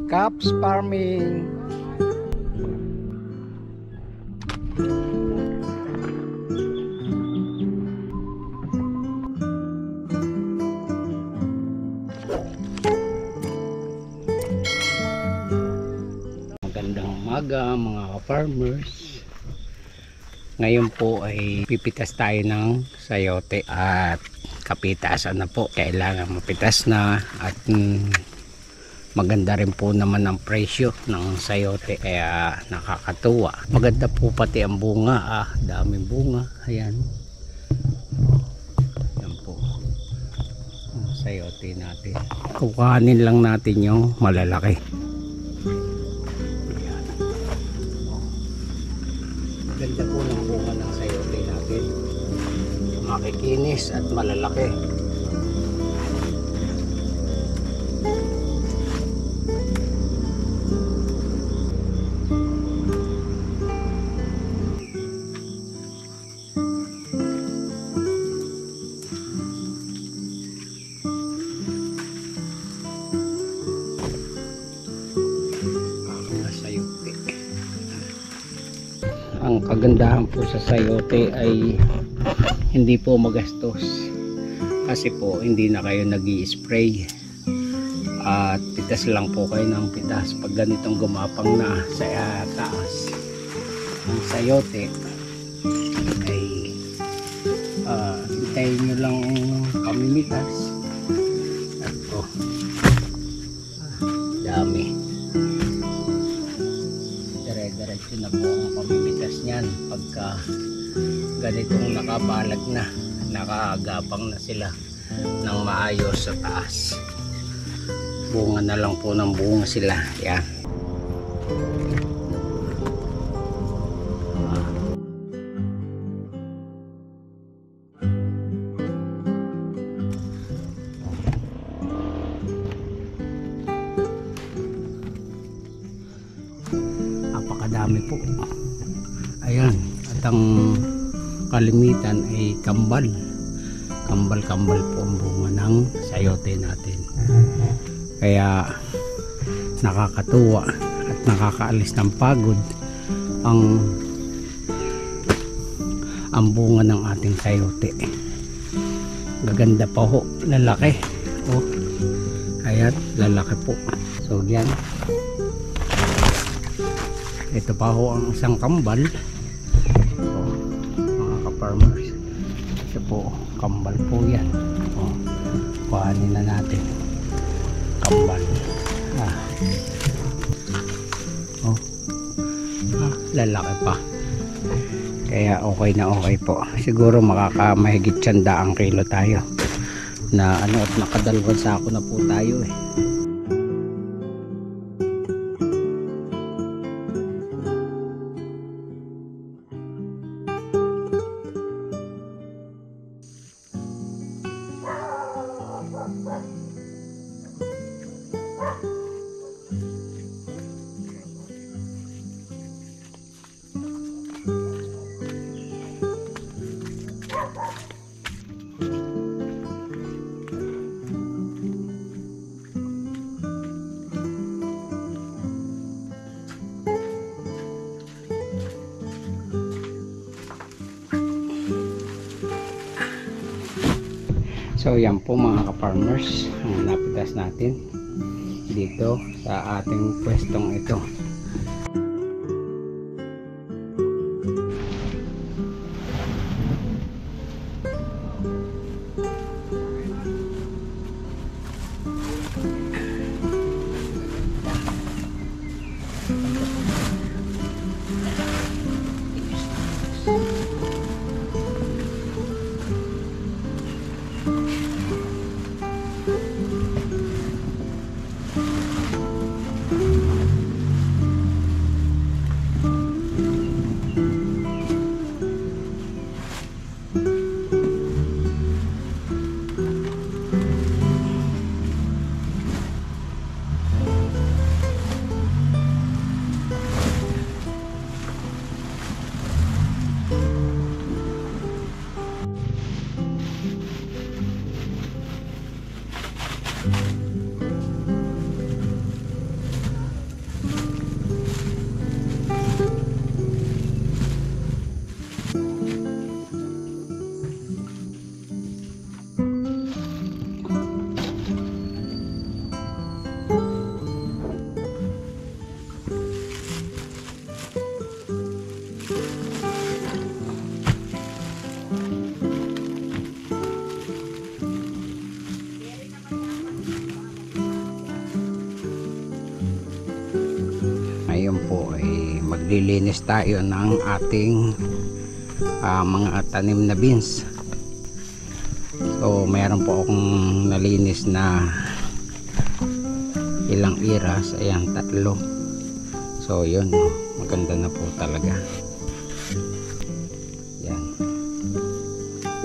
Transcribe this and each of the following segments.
Caps Farming. Magandang umaga mga ka-farmers. Ngayon po ay pipitas tayo ng sayote at kapitasan na po. Kailangan mapitas na at maganda rin po naman ang presyo ng sayote kaya nakakatuwa. Maganda po pati ang bunga, daming bunga. Ayan. Yan po ang sayote natin. Kukuhanin lang natin yung malalaki. Ayan. Ganda po ng bunga ng sayote natin. Makikinis at malalaki. Ang kagandahan po sa sayote ay hindi po magastos kasi po hindi na kayo nag-i-spray at pitas lang po kayo ng pitas. Pag ganitong gumapang na sa taas ang sayote ay hintayin nyo lang pamimitas at dami, dire-diretso na po ang pamimitas niyan pagka ganitong nakabalag na, nakagapang na sila ng maayos sa taas. Bunga na lang po ng bunga sila. Yan. Napakadami po. Ayan. At ang kalimitan ay kambal po ang bunga ng sayote natin, kaya nakakatuwa at nakakaalis ng pagod ang bunga ng ating sayote. Gaganda pa ho, lalaki ayan, lalaki po. So yan, ito pa ho ang isang kambal. Farmers, ito po kambal po yan. Kuhanin na natin kambal. Lalaki pa, kaya okay na okay po. Siguro makakamahigit 100 kilo tayo na at nakadalawang sako na po tayo So yan po mga ka-farmers ang napitas natin dito sa ating pwestong ito. ngayon po ay maglilinis tayo ng ating mga tanim na beans. So mayroon po akong nalinis na ilang iras, ayan, 3. So yun, maganda na po talaga. Yan.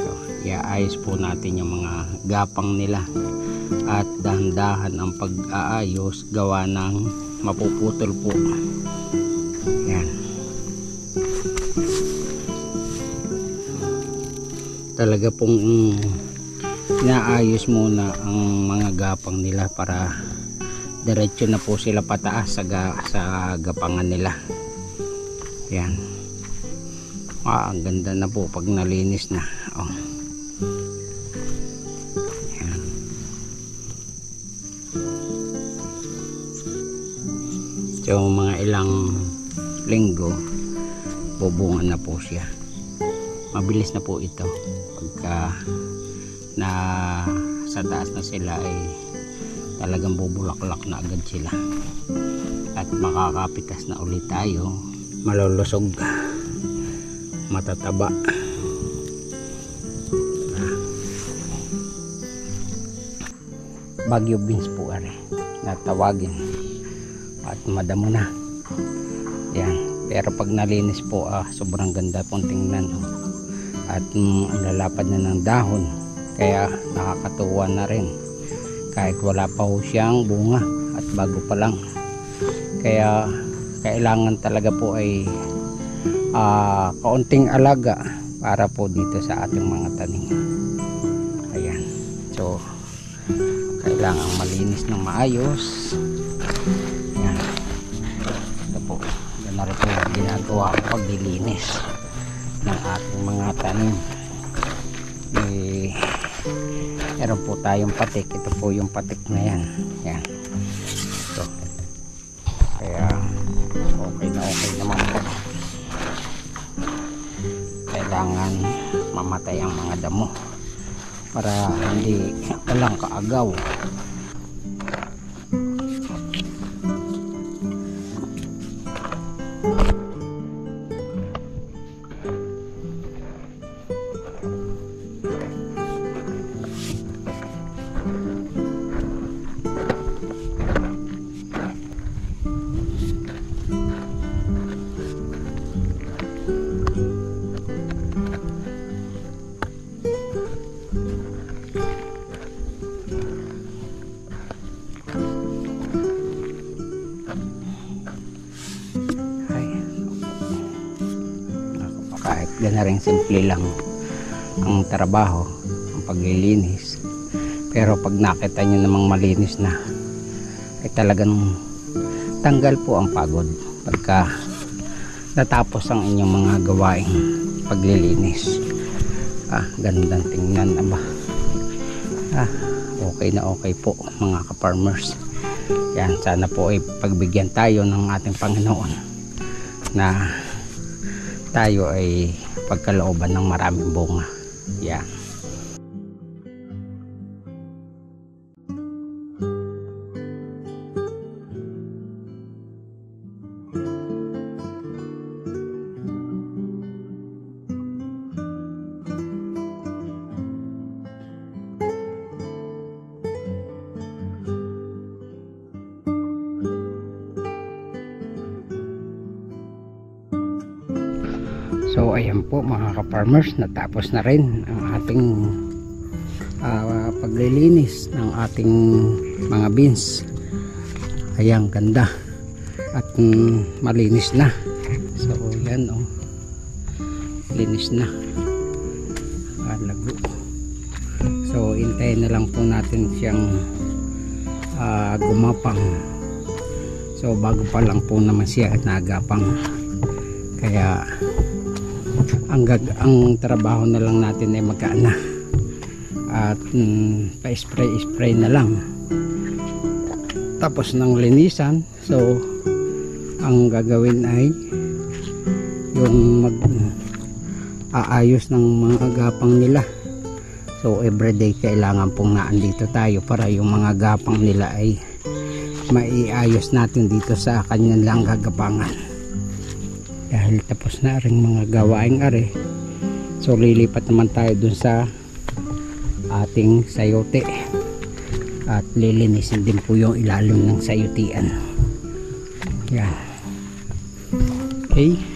So iaayos po natin yung mga gapang nila at dahan-dahan ang pag-aayos gawa ng mapuputol po. Yan. Talaga pong inaayos muna ang mga gapang nila para diretso na po sila pataas sa gapangan nila. Yan. Ang ganda na po pag nalinis na. Oh. Yan. So mga ilang linggo bubungan na po siya. Mabilis na po ito pagka na sa taas na sila ay talagang bubulaklak na agad sila at makakapitas na ulit tayo, malulusog, matataba. Bagyo beans po are natawagin at madamo na yan, pero pag nalinis po sobrang ganda pong tingnan at ang lalapad na ng dahon, kaya nakakatuwa na rin kahit wala pa ho siyang bunga at bago pa lang. Kaya kailangan talaga po ay kaunting alaga para po dito sa ating mga tanim. Ayan, so kailangan malinis ng maayos. Ayan, ito po, yan na rin po ginagawa ang paglilinis ng ating mga tanim. Meron po tayong patik, ito po yung patik na yan. Yan. Ito. Kaya okay naman po. Kailangan mamatay ang mga damo para hindi walang kaagaw. Kahit ganaring simple lang ang trabaho, ang paglilinis, pero pag nakita nyo namang malinis na ay talagang tanggal po ang pagod pagka natapos ang inyong mga gawaing paglilinis. Gandang tingnan na ba? Okay na okay po mga ka-farmers. Yan, sana po ay pagbigyan tayo ng ating Panginoon na tayo ay pagkalooban ng maraming bunga. Yan. So ayan po mga ka-farmers, natapos na rin ang ating paglilinis ng ating mga beans. Ayan, ganda at malinis na. So yan, linis na, lago. So hintayin na lang po natin siyang gumapang. So bago pa lang po naman siya nagapang, kaya ang trabaho na lang natin ay magkaana at pa-spray na lang tapos ng linisan. So ang gagawin ay yung aayos ng mga gapang nila. So everyday kailangan pong naandito tayo para yung mga gapang nila ay maiayos natin dito sa kanyang lang gagapangan dahil tapos na rin mga gawaing are. So lilipat naman tayo dun sa ating sayote at lilinisin din po yung ilalim ng sayutian. Yan. Okay.